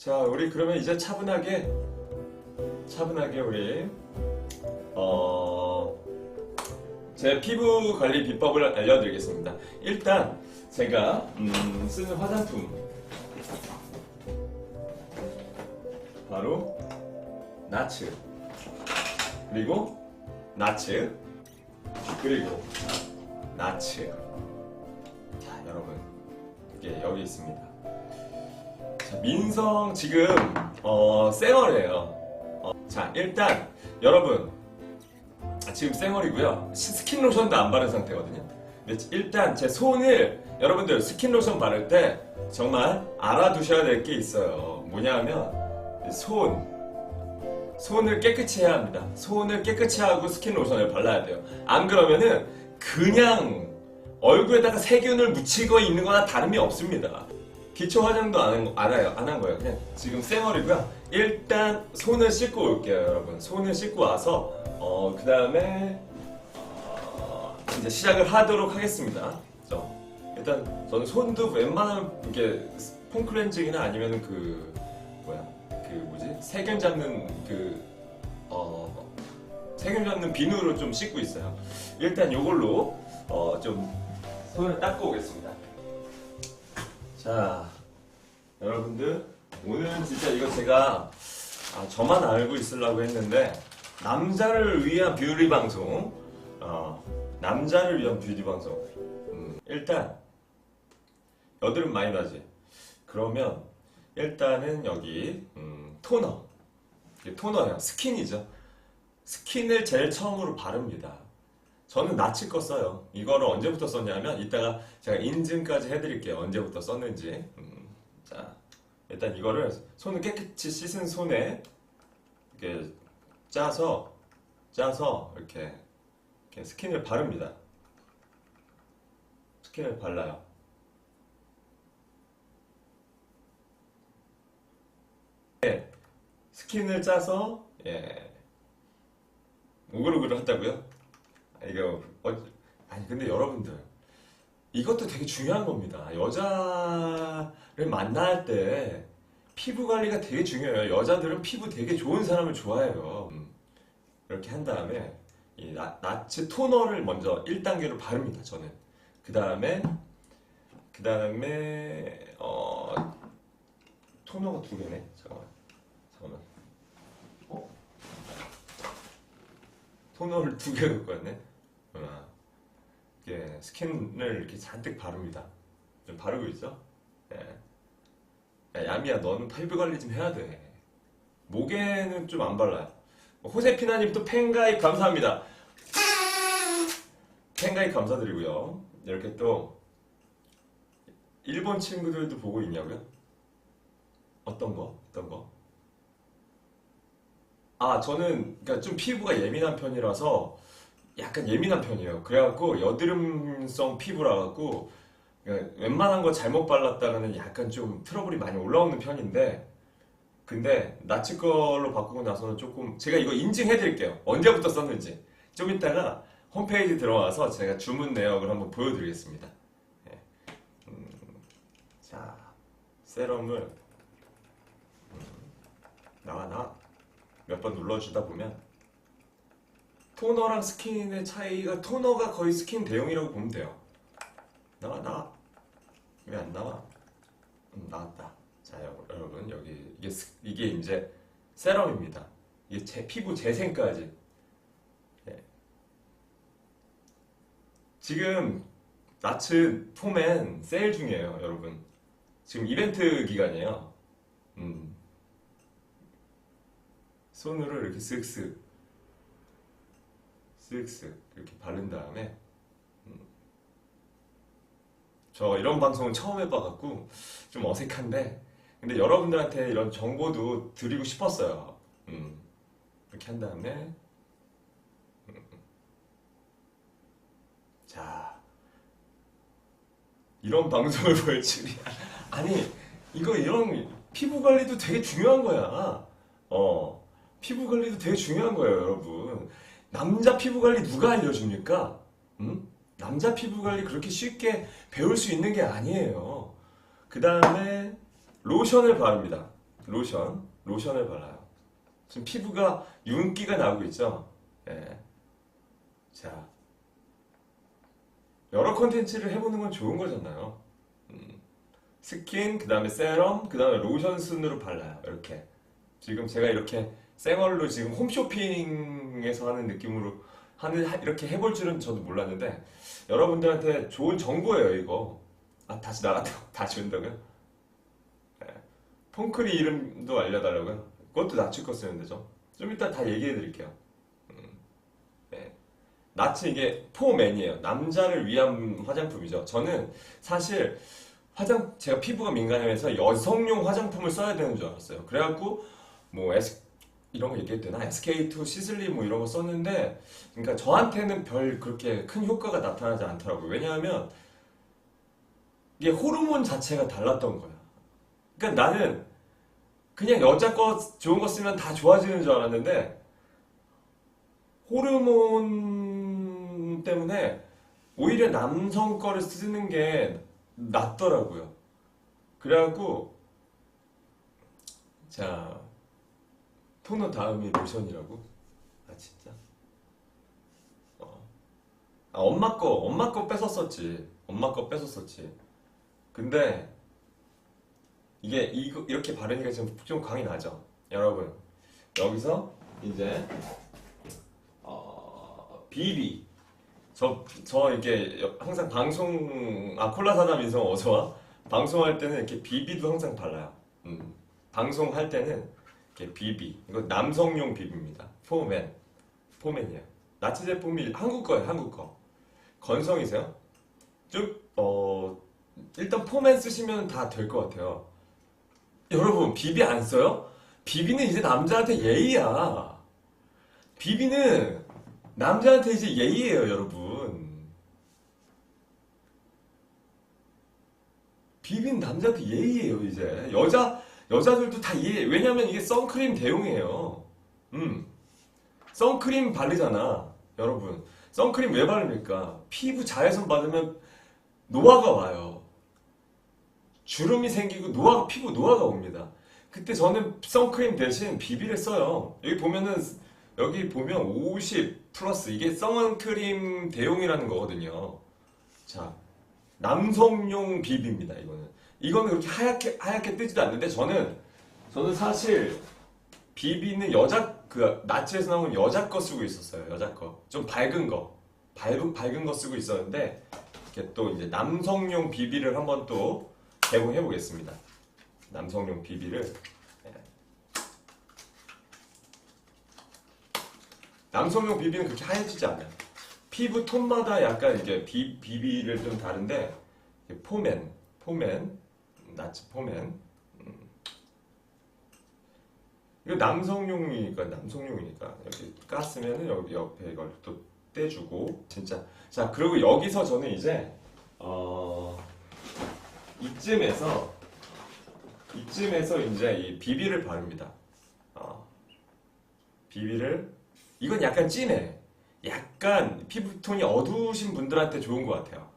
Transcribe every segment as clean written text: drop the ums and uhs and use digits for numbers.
자, 우리 그러면 이제 차분하게 우리 제 피부 관리 비법을 알려드리겠습니다. 일단 제가 쓰는 화장품 바로 나츠, 그리고 나츠, 그리고 나츠. 자, 여러분, 이게 여기 있습니다. 자, 민성 지금 쌩얼이에요. 자, 일단 여러분 지금 쌩얼이고요. 스킨 로션도 안 바른 상태거든요. 근데 일단 제 손을, 여러분들 스킨 로션 바를 때 정말 알아두셔야 될 게 있어요. 뭐냐면 손을 깨끗이 해야 합니다. 손을 깨끗이 하고 스킨 로션을 발라야 돼요. 안 그러면은 그냥 얼굴에다가 세균을 묻히고 있는 거나 다름이 없습니다. 기초 화장도 안 한 거예요. 그냥 지금 쌩얼이고요. 일단 손을 씻고 올게요, 여러분. 손을 씻고 와서 그 다음에 이제 시작을 하도록 하겠습니다. 일단 저는 손도 웬만하면 이렇게 폼 클렌징이나 아니면 세균 잡는 세균 잡는 비누로 좀 씻고 있어요. 일단 요걸로 좀 손을 닦고 오겠습니다. 자, 여러분들 오늘은 진짜 이거 제가 저만 알고 있으려고 했는데 남자를 위한 뷰티 방송, 남자를 위한 뷰티 방송. 일단 여드름 많이 나지? 그러면 일단은 여기 토너, 이게 토너예요. 스킨이죠. 스킨을 제일 처음으로 바릅니다. 저는 나치 거 써요. 이거를 언제부터 썼냐면 이따가 제가 인증까지 해드릴게요. 언제부터 썼는지. 자, 일단 이거를 손을 깨끗이 씻은 손에 이렇게 짜서 이렇게 스킨을 바릅니다. 스킨을 발라요. 스킨을 짜서 우글우글 한다고요? 아니 근데 여러분들 이것도 되게 중요한 겁니다. 여자를 만날 때 피부 관리가 되게 중요해요. 여자들은 피부 되게 좋은 사람을 좋아해요. 이렇게 한 다음에 이 나츠 토너를 먼저 1단계로 바릅니다. 저는 그 다음에 토너가 2개네. 잠깐만. 토너를 2개 넣을 거였네. 이렇게 스킨을 이렇게 잔뜩 바릅니다. 좀 바르고 있어? 야, 야미야, 너는 피부 관리 좀 해야 돼. 목에는 좀 안 발라요. 호세피나님 또 팬가입 감사합니다. 팬가입 감사드리고요. 이렇게 또 일본 친구들도 보고 있냐고요? 어떤 거? 저는 그러니까 좀 피부가 예민한 편이라서 약간 예민한 편이에요. 그래갖고 여드름성 피부라 갖고 그러니까 웬만한 거 잘못 발랐다가는 약간 좀 트러블이 많이 올라오는 편인데, 근데 나치 걸로 바꾸고 나서는 조금, 제가 이거 인증해 드릴게요. 언제부터 썼는지. 좀 이따가 홈페이지 들어와서 제가 주문 내역을 한번 보여드리겠습니다. 자, 세럼을 나와 몇 번 눌러주다 보면 토너랑 스킨의 차이가, 토너가 거의 스킨 대용이라고 보면 돼요. 나와. 왜 안 나와? 나왔다. 자, 여러분, 여기 이게 이제 세럼입니다. 이게 제 피부 재생까지. 지금 나츠 폼엔 세일 중이에요, 여러분. 지금 이벤트 기간이에요. 손으로 이렇게 쓱쓱 이렇게 바른 다음에, 저 이런 방송은 처음 해봐갖고 좀 어색한데, 근데 여러분들한테 이런 정보도 드리고 싶었어요. 이렇게 한 다음에 자, 이런 방송을 볼 줄이야. 아니, 이런 피부 관리도 되게 중요한 거야. 피부 관리도 되게 중요한 거예요, 여러분. 남자 피부 관리 누가 알려줍니까? 남자 피부 관리 그렇게 쉽게 배울 수 있는 게 아니에요. 그 다음에 로션을 바릅니다. 로션을 발라요. 지금 피부가 윤기가 나고 있죠? 예. 자, 여러 컨텐츠를 해보는 건 좋은 거잖아요. 스킨, 그 다음에 세럼, 그 다음에 로션 순으로 발라요. 이렇게. 지금 제가 이렇게 생얼로 지금 홈쇼핑에서 하는 느낌으로 이렇게 해볼 줄은 저도 몰랐는데, 여러분들한테 좋은 정보예요, 이거. 아, 다시 나갔다, 다시 온다고요? 네. 폼크림 이름도 알려달라고요? 그것도 나츠 거 쓰면 되죠. 좀 이따 다 얘기해 드릴게요. 네. 나츠 이게 포맨이에요. 남자를 위한 화장품이죠. 저는 사실 제가 피부가 민감해서 여성용 화장품을 써야 되는 줄 알았어요. 그래갖고 뭐 이런 거 얘기해도 되나? SK2 시슬리 뭐 이런 거 썼는데, 그러니까 저한테는 별 그렇게 큰 효과가 나타나지 않더라고요. 왜냐하면 이게 호르몬 자체가 달랐던 거야. 그러니까 나는 그냥 여자 거 좋은 거 쓰면 다 좋아지는 줄 알았는데, 호르몬 때문에 오히려 남성 거를 쓰는 게 낫더라고요. 그래갖고 자, 토너 다음이 로션이라고? 아 진짜? 엄마 거 뺏었었지. 엄마 거 뺏었었지. 근데 이렇게 바르니까 좀 광이 나죠. 여러분, 여기서 이제 비비. 저 이렇게 항상 콜라 사다 민성 어서와. 방송할 때는 이렇게 비비도 항상 발라요. 방송할 때는 이렇게 비비. 이거 남성용 비비입니다. 포맨이에요. 나치 제품이 한국 거예요, 한국 거. 건성이세요? 일단 포맨 쓰시면 다 될 것 같아요. 여러분, 비비 안 써요? 비비는 이제 남자한테 예의야. 비비는 남자한테 이제 예의예요, 여러분. 비비는 남자한테 예의예요, 이제. 여자들도 다 예의. 왜냐면 이게 선크림 대용이에요. 선크림 바르잖아, 여러분. 선크림 왜 바릅니까? 피부 자외선 받으면 노화가 와요. 주름이 생기고 피부 노화가 옵니다. 그때 저는 선크림 대신 비비를 써요. 여기 보면 50 플러스 이게 선크림 대용이라는 거거든요. 자, 남성용 비비입니다. 이거는 그렇게 하얗게 뜨지도 않는데, 저는 사실 비비는 나츠에서 나온 여자 거 쓰고 있었어요. 여자 거. 좀 밝은 거 쓰고 있었는데, 이렇게 또 이제 남성용 비비를 한번 또 개봉해 보겠습니다. 남성용 비비를. 남성용 비비는 그렇게 하얘지지 않아요. 피부 톤마다 약간 이게 비비를 좀 다른데, 포맨, 나츠 포맨. 이거 남성용이니까 여기 깠으면은 여기 옆에 이걸 또 떼주고, 진짜. 자, 그리고 여기서 저는 이제 이쯤에서 이제 이 비비를 바릅니다. 비비를. 이건 약간 진해. 약간 피부톤이 어두우신 분들한테 좋은 것 같아요.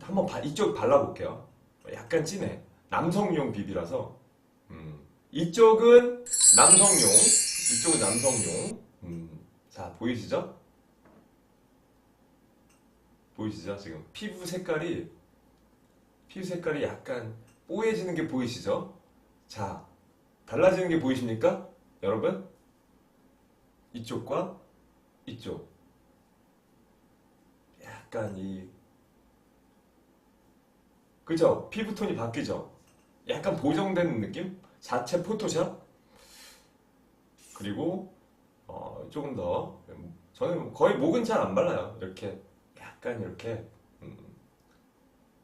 한번 이쪽 발라볼게요. 약간 진해. 남성용 비비라서. 이쪽은 남성용. 자, 보이시죠? 지금 피부 색깔이 약간 뽀얘지는 게 보이시죠? 자, 달라지는 게 보이십니까? 여러분? 이쪽과 이쪽. 약간 그죠? 피부톤이 바뀌죠? 약간 보정되는 느낌? 자체 포토샵? 그리고 조금 더, 저는 거의 목은 잘 안 발라요. 약간 이렇게.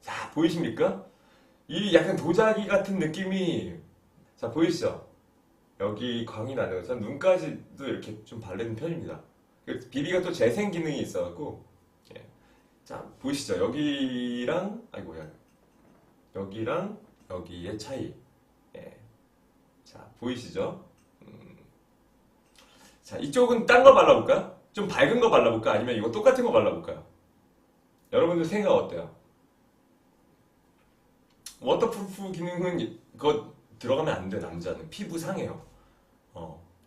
자, 보이십니까? 이 약간 도자기 같은 느낌이. 자, 보이시죠? 여기 광이 나는 거. 눈까지도 이렇게 좀 바르는 편입니다. 비비가 또 재생 기능이 있어갖고. 자, 보이시죠? 여기랑 여기의 차이. 자, 보이시죠? 자, 이쪽은 딴 거 발라볼까요? 좀 밝은 거 발라볼까? 아니면 이거 똑같은 거 발라볼까요? 여러분들 생각 어때요? 워터프루프 기능은 그거 들어가면 안 돼. 남자는 피부 상해요.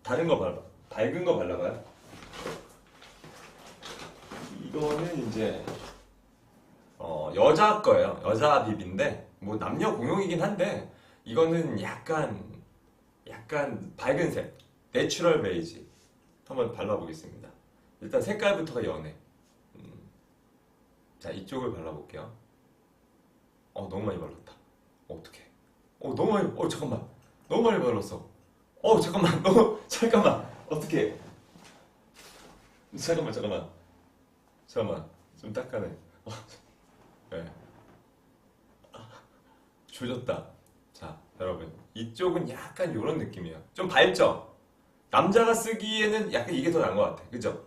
다른 거 발라. 밝은 거 발라봐요. 이거는 이제 여자 거예요. 여자 비비인데 뭐 남녀 공용이긴 한데 이거는 약간 밝은 색, 내추럴 베이지 한번 발라보겠습니다. 일단 색깔부터가 연해. 자, 이쪽을 발라볼게요. 너무 많이 발랐다. 어떡해. 너무 많이, 잠깐만. 너무 많이 발랐어. 잠깐만. 잠깐만. 어떡해. 잠깐만. 좀 닦아내. 네. 조졌다. 자, 여러분. 이쪽은 약간 이런 느낌이에요. 좀 밝죠? 남자가 쓰기에는 약간 이게 더 나은 것 같아. 그죠?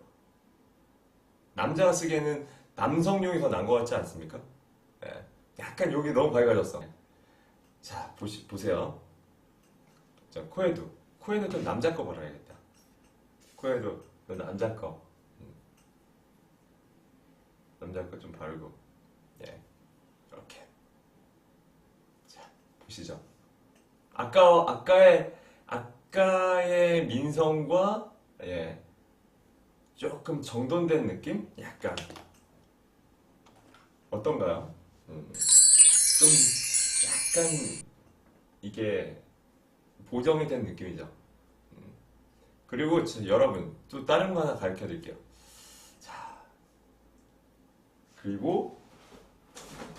남자가 쓰기에는 남성용이 더 나은 것 같지 않습니까? 네. 약간 여기 너무 밝아졌어. 자, 보세요. 자, 코에는 좀 남자 거 발라야겠다. 코에도 남자 거. 남자 거 좀 바르고. 예. 이렇게. 자, 보시죠. 아까의 민성과, 예. 조금 정돈된 느낌? 약간. 어떤가요? 좀 약간 이게 보정이 된 느낌이죠. 그리고 여러분 또 다른 거 하나 가르쳐 드릴게요. 자, 그리고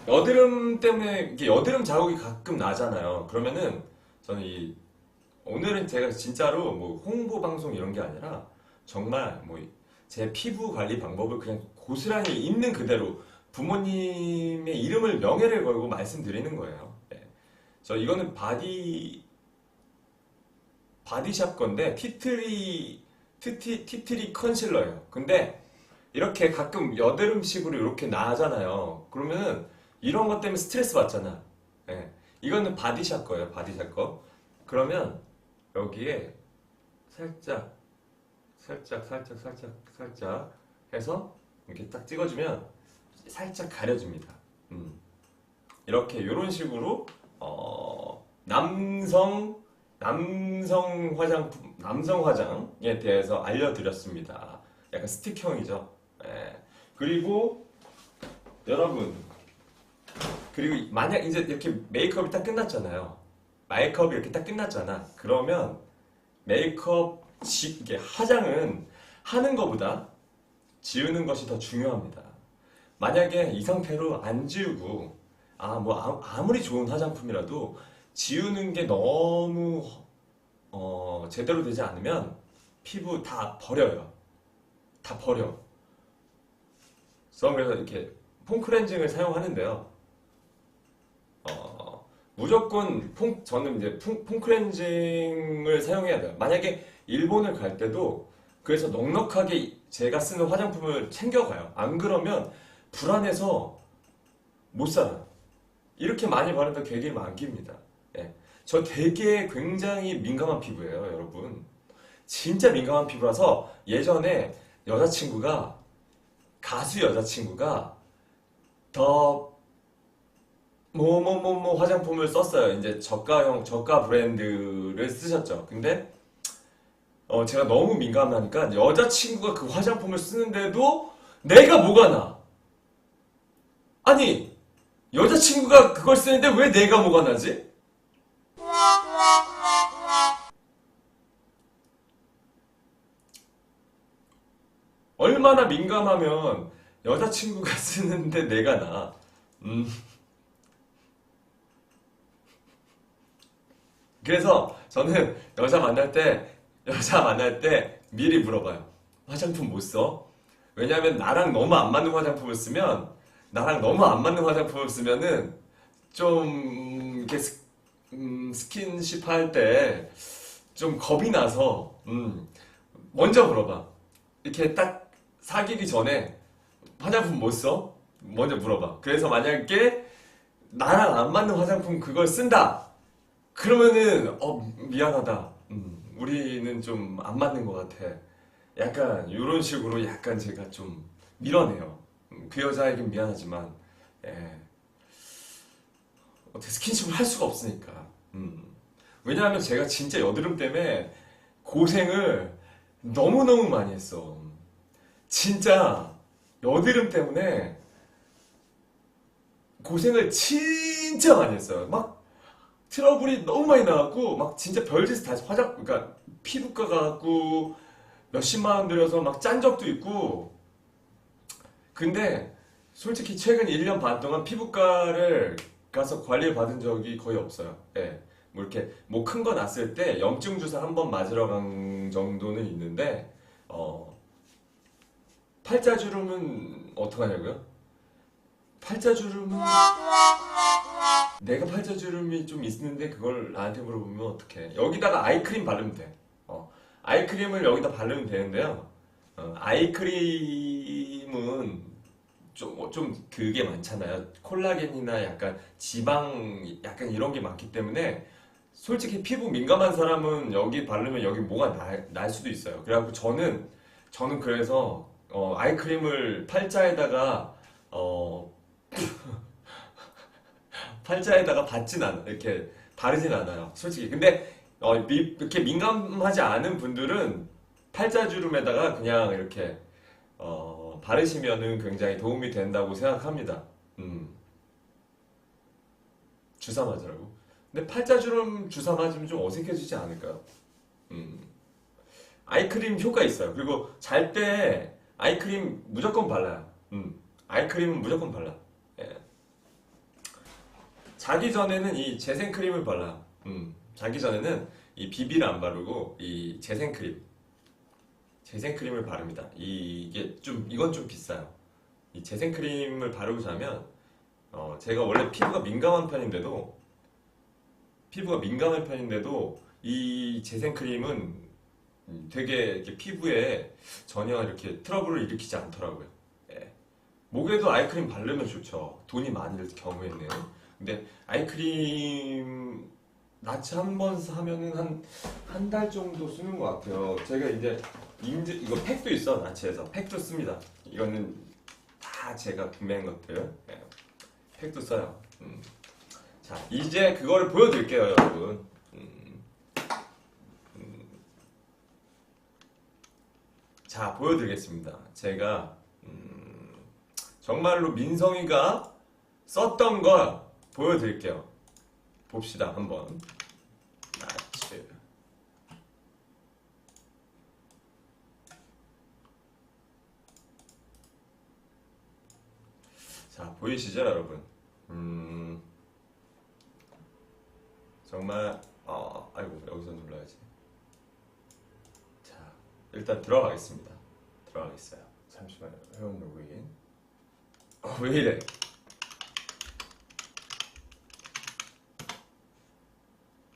여드름 때문에 이게 여드름 자국이 가끔 나잖아요. 그러면은 저는 오늘은 제가 진짜로 뭐 홍보 방송 이런 게 아니라 정말 뭐 제 피부 관리 방법을 그냥 고스란히 있는 그대로 부모님의 이름을 명예를 걸고 말씀드리는 거예요. 네. 이거는 바디샵 건데 티트리 컨실러예요. 근데 이렇게 가끔 여드름식으로 이렇게 나잖아요. 그러면은 이런 것 때문에 스트레스 받잖아. 네. 이거는 바디샵 거예요. 바디샵 거. 그러면 여기에 살짝 해서 이렇게 딱 찍어주면 살짝 가려줍니다. 이렇게 이런 식으로 남성 화장에 대해서 알려드렸습니다. 약간 스틱형이죠. 예. 그리고 여러분, 그리고 만약 이제 이렇게 메이크업이 딱 끝났잖아요. 메이크업이 이렇게 딱 끝났잖아. 그러면 이게 화장은 하는 것보다 지우는 것이 더 중요합니다. 만약에 이 상태로 안 지우고 아무리 좋은 화장품이라도 지우는 게 너무 제대로 되지 않으면 피부 다 버려요. 다 버려. 그래서 이렇게 폼클렌징을 사용하는데요. 무조건 저는 이제 폼클렌징을 사용해야 돼요. 만약에 일본을 갈 때도 그래서 넉넉하게 제가 쓰는 화장품을 챙겨가요. 안 그러면 불안해서 못 살아요. 이렇게 많이 바른다 되게 많깁니다. 예. 저 되게 굉장히 민감한 피부예요, 여러분. 진짜 민감한 피부라서 예전에 가수 여자친구가 더 화장품을 썼어요. 이제 저가 브랜드를 쓰셨죠. 근데 제가 너무 민감하니까 여자친구가 그 화장품을 쓰는데도 내가 뭐가 나? 아니, 여자친구가 그걸 쓰는데 왜 내가 뭐가 나지? 얼마나 민감하면 여자친구가 쓰는데 내가 나? 그래서 저는 여자 만날 때 미리 물어봐요. 화장품 못 써? 왜냐면 나랑 너무 안 맞는 화장품을 쓰면은 좀 이렇게 스킨십 할 때 좀 겁이 나서 먼저 물어봐. 이렇게 딱 사귀기 전에 화장품 못 써? 먼저 물어봐. 그래서 만약에 나랑 안 맞는 화장품 그걸 쓴다. 그러면은 미안하다. 우리는 좀 안 맞는 것 같아. 약간 이런 식으로 약간 제가 좀 밀어내요. 그 여자에겐 미안하지만 어떻게 스킨십을 할 수가 없으니까. 왜냐하면 제가 진짜 여드름 때문에 고생을 너무너무 많이 했어. 진짜 여드름 때문에 고생을 진짜 많이 했어요. 막 트러블이 너무 많이 나왔고 막 진짜 별짓 다 그러니까 피부과 가고 몇십만 원 들여서 막 짠 적도 있고. 근데 솔직히 최근 1년 반 동안 피부과를 가서 관리를 받은 적이 거의 없어요. 예. 뭐 이렇게 뭐 큰 거 났을 때 염증 주사 한 번 맞으러 간 정도는 있는데 팔자주름은 어떡하냐고요? 팔자주름은 내가 팔자주름이 좀 있는데 그걸 나한테 물어보면 어떡해. 여기다가 아이크림 바르면 돼. 아이크림을 여기다 바르면 되는데요. 아이크림은 좀 그게 많잖아요. 콜라겐이나 약간 지방 약간 이런 게 많기 때문에 솔직히 피부 민감한 사람은 여기 바르면 여기 뭐가 날 수도 있어요. 그래갖고 저는 그래서 아이크림을 팔자에다가 이렇게 바르진 않아요. 솔직히. 근데 이렇게 민감하지 않은 분들은 팔자주름에다가 그냥 이렇게 바르시면은 굉장히 도움이 된다고 생각합니다. 주사 맞으라고. 근데 팔자주름 주사 맞으면 좀 어색해지지 않을까요? 아이크림 효과 있어요. 그리고 잘 때 아이크림 무조건 발라요. 아이크림은 무조건 발라. 예. 자기 전에는 이 재생크림을 발라. 자기 전에는 이 비비를 안 바르고 이 재생크림을 바릅니다. 이건 좀 비싸요. 이 재생크림을 바르고 자면 제가 원래 피부가 민감한 편인데도 이 재생크림은 되게 이렇게 피부에 전혀 이렇게 트러블을 일으키지 않더라고요. 예. 목에도 아이크림 바르면 좋죠. 돈이 많을 경우에는. 근데 아이크림 나치 한 번 사면은 한 달 정도 쓰는 것 같아요. 제가 이제 이거 팩도 있어. 나치에서 팩도 씁니다. 이거는 다 제가 구매한 것들. 예. 팩도 써요. 자, 이제 그거를 보여드릴게요, 여러분. 자, 보여드리겠습니다. 제가 정말로 민성이가 썼던 걸 보여드릴게요. 봅시다, 한번. 나치. 자, 보이시죠, 여러분? 정말 아이고, 여기서 눌러야지. 자, 일단 들어가겠습니다. 들어가겠어요. 잠시만요. 회원 로그인. 왜 이래?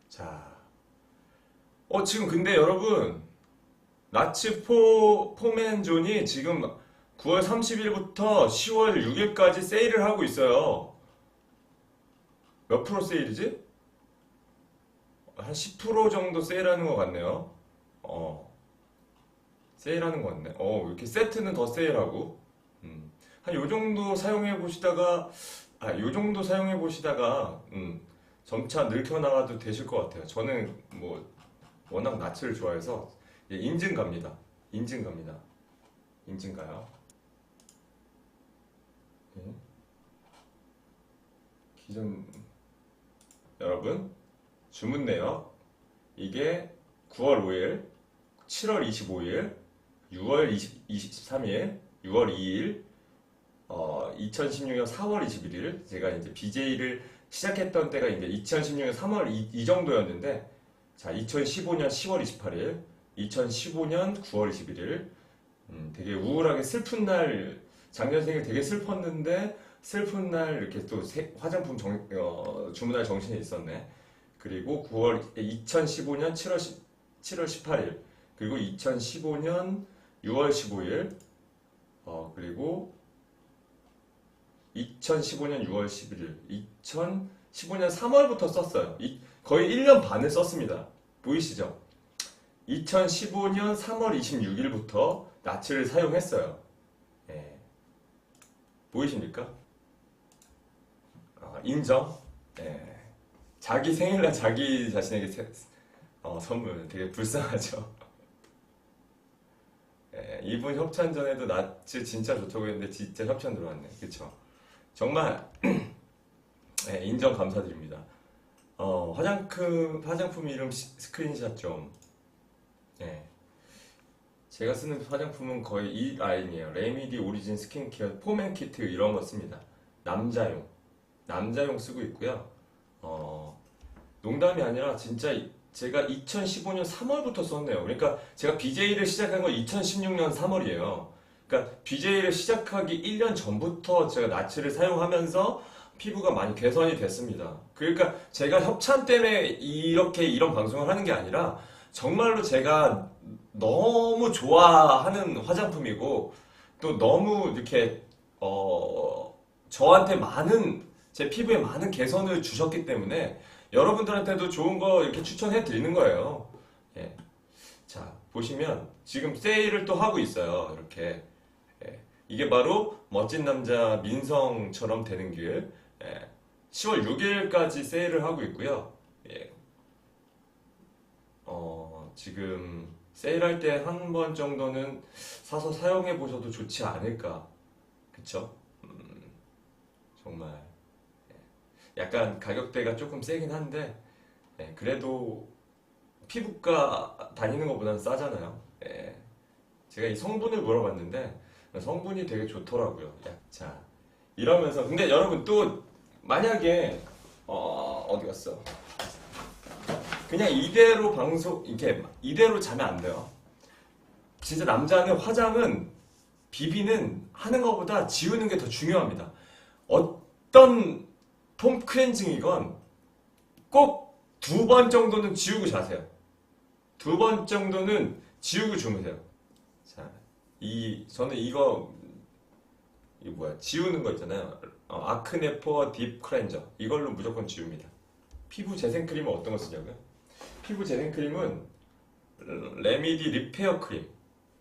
자, 지금 근데 여러분, 나치 포맨존이 지금 9월 30일부터 10월 6일까지 세일을 하고 있어요. 몇 프로 세일이지? 한 10% 정도 세일하는 것 같네요. 세일하는 것 같네. 이렇게 세트는 더 세일하고. 한 요 정도 사용해 보시다가, 점차 늙혀나가도 되실 것 같아요. 저는 뭐, 워낙 나치를 좋아해서, 인증 갑니다. 인증 가요. 기존, 여러분, 주문 내역. 이게 9월 5일, 7월 25일, 6월 23일, 6월 2일, 2016년 4월 21일, 제가 이제 BJ를 시작했던 때가 이제 2016년 3월 이 정도였는데, 자, 2015년 10월 28일, 2015년 9월 21일, 되게 우울하게 슬픈 날, 작년 생일 되게 슬펐는데, 슬픈 날 이렇게 또 화장품 주문할 정신이 있었네. 그리고 2015년 7월 18일, 그리고 2015년 6월 15일, 그리고 2015년 6월 11일, 2015년 3월부터 썼어요. 거의 1년 반을 썼습니다. 보이시죠? 2015년 3월 26일부터 나치를 사용했어요. 예. 보이십니까? 인정? 예. 자기 생일날 자기 자신에게 선물 되게 불쌍하죠. 이분 협찬 전에도 낯츠 진짜 좋다고 했는데 진짜 협찬 들어왔네. 그쵸? 정말 인정 감사드립니다. 화장품 이름 스크린샷 좀. 예. 제가 쓰는 화장품은 거의 이 라인이에요. 레미디 오리진 스킨케어 포맨 키트 이런 거 씁니다. 남자용 쓰고 있고요. 농담이 아니라 진짜 제가 2015년 3월부터 썼네요. 그러니까 제가 BJ를 시작한 건 2016년 3월이에요. 그러니까 BJ를 시작하기 1년 전부터 제가 나츠를 사용하면서 피부가 많이 개선이 됐습니다. 그러니까 제가 협찬 때문에 이런 방송을 하는 게 아니라 정말로 제가 너무 좋아하는 화장품이고 또 너무 이렇게 저한테 제 피부에 많은 개선을 주셨기 때문에 여러분들한테도 좋은 거 이렇게 추천해 드리는 거예요. 예. 자, 보시면 지금 세일을 또 하고 있어요. 이렇게. 예. 이게 바로 멋진 남자 민성처럼 되는 길. 10월 6일까지 세일을 하고 있고요. 예. 지금 세일할 때 한 번 정도는 사서 사용해 보셔도 좋지 않을까. 그쵸? 정말 약간 가격대가 조금 세긴 한데 그래도 피부과 다니는 것보다는 싸잖아요. 제가 이 성분을 물어봤는데 성분이 되게 좋더라고요. 자, 이러면서 근데 여러분 또 만약에 어디 갔어? 그냥 이대로 이렇게 이대로 자면 안 돼요. 진짜 남자는 화장은 비비는 하는 것보다 지우는 게 더 중요합니다. 어떤 폼 클렌징이건 꼭 2번 정도는 지우고 자세요. 2번 정도는 지우고 주무세요. 자, 저는 이거 뭐야? 지우는 거 있잖아요. 아크네포 딥 클렌저. 이걸로 무조건 지웁니다. 피부 재생크림은 어떤 거 쓰냐고요? 피부 재생크림은 레미디 리페어 크림.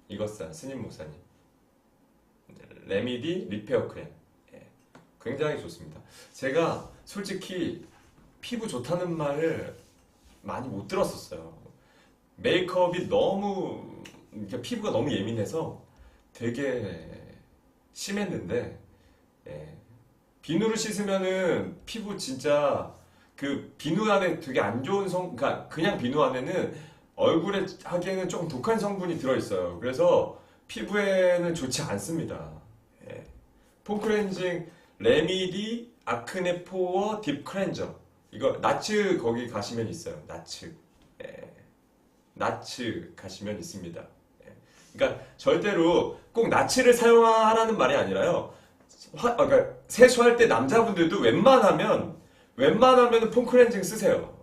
이거 써요. 스님 목사님. 레미디 리페어 크림. 굉장히 좋습니다. 제가 솔직히 피부 좋다는 말을 많이 못 들었었어요. 메이크업이 너무 피부가 너무 예민해서 되게 심했는데 비누를 씻으면은 피부 진짜 그 비누 안에 되게 안 좋은 그러니까 그냥 비누 안에는 얼굴에 하기에는 조금 독한 성분이 들어있어요. 그래서 피부에는 좋지 않습니다. 폼 클렌징 레미디 아크네 포어 딥 클렌저. 이거 나츠 거기 가시면 있어요. 나츠. 나츠 가시면 있습니다. 그러니까 절대로 꼭 나츠를 사용하라는 말이 아니라요. 그러니까 세수할 때 남자분들도 웬만하면 폼 클렌징 쓰세요.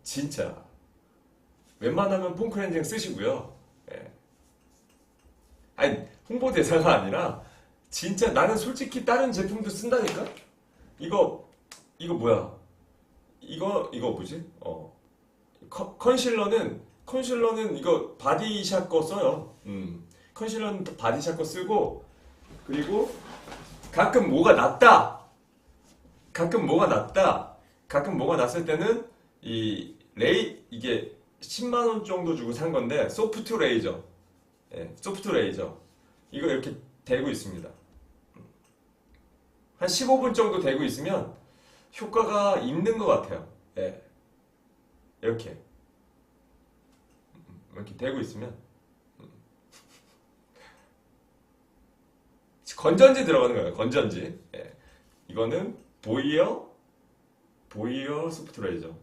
진짜. 웬만하면 폼 클렌징 쓰시고요. 아니 홍보 대사가 아니라 진짜 나는 솔직히 다른 제품도 쓴다니까? 이거 뭐야? 이거 뭐지? 컨실러는 이거 바디샵 거 써요. 컨실러는 바디샵 거 쓰고 그리고 가끔 뭐가 났다. 가끔 뭐가 났을 때는 이게 10만 원 정도 주고 산 건데 소프트 레이저. 소프트 레이저. 이거 이렇게 대고 있습니다. 한 15분 정도 대고 있으면 효과가 있는 것 같아요. 이렇게 대고 있으면 건전지 들어가는 거예요. 건전지. 이거는 보이어 소프트 레이저.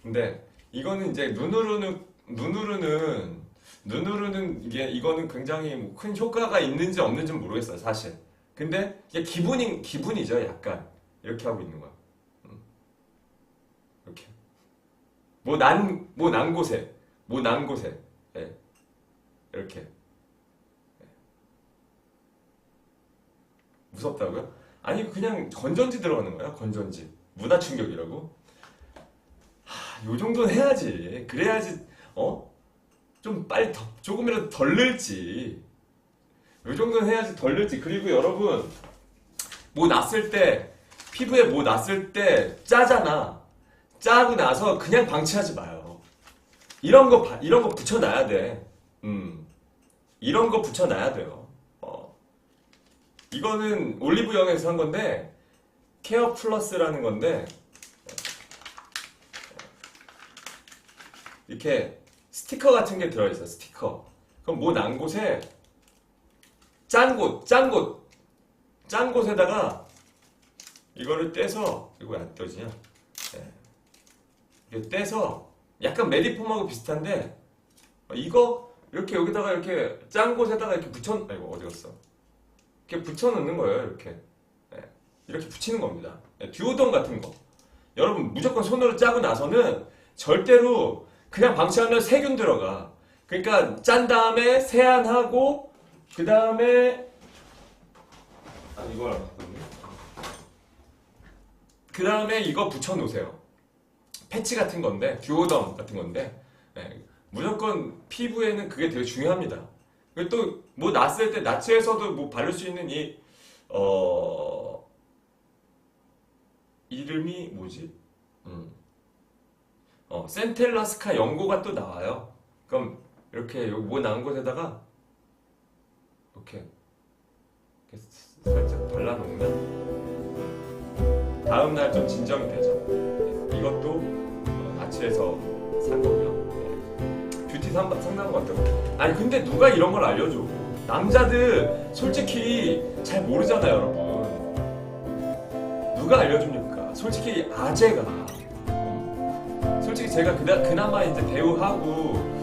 근데 이거는 이제 눈으로는 이거는 굉장히 뭐 큰 효과가 있는지 없는지는 모르겠어요, 사실. 근데 이게 기분이죠, 약간. 이렇게 하고 있는 거야. 이렇게. 뭐 난 곳에. 이렇게. 무섭다고요? 아니, 그냥 건전지 들어가는 거야, 건전지. 문화 충격이라고? 요 정도는 해야지. 그래야지, 좀 빨리 조금이라도 덜 늘지. 요 정도는 해야지 덜 늘지. 그리고 여러분, 피부에 뭐 났을 때 짜잖아. 짜고 나서 그냥 방치하지 마요. 이런 거 붙여놔야 돼. 이런 거 붙여놔야 돼요. 이거는 올리브영에서 한 건데, 케어 플러스라는 건데, 이렇게 스티커 같은 게 들어있어, 스티커. 그럼 뭐 난 곳에, 짠 곳에다가, 이거를 떼서, 이거 왜 안 떠지냐? 네. 이렇게 떼서, 약간 메디폼하고 비슷한데, 이거, 이렇게 여기다가 이렇게 짠 곳에다가 이렇게 아이고, 어디 갔어? 이렇게 붙여놓는 거예요, 이렇게. 네. 이렇게 붙이는 겁니다. 네. 듀오덤 같은 거. 여러분, 무조건 손으로 짜고 나서는 절대로 그냥 방치하면 세균 들어가. 그러니까 짠 다음에 세안하고, 그 다음에, 이거랑 바꿨네. 그 다음에 이거 붙여놓으세요. 패치 같은 건데, 듀오덤 같은 건데, 네. 무조건 피부에는 그게 되게 중요합니다. 그리고 또 뭐 났을 때 나치에서도 뭐 바를 수 있는 이름이 뭐지? 센텔라스카 연고가 또 나와요. 그럼 이렇게 여기 뭐 나온 곳에다가 이렇게 살짝 발라놓으면 다음날 좀 진정이 되죠. 이것도 나치에서 산 거고요. 뷰티 상담 같은. 아니 근데 누가 이런 걸 알려줘? 남자들 솔직히 잘 모르잖아요, 여러분. 누가 알려줍니까? 솔직히 아재가. 솔직히 제가 그나마 이제 배우하고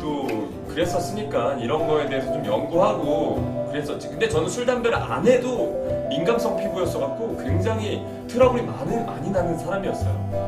또 그랬었으니까 이런 거에 대해서 좀 연구하고 그랬었지. 근데 저는 술 담배를 안 해도 민감성 피부였어갖고 굉장히 트러블이 많이 나는 사람이었어요.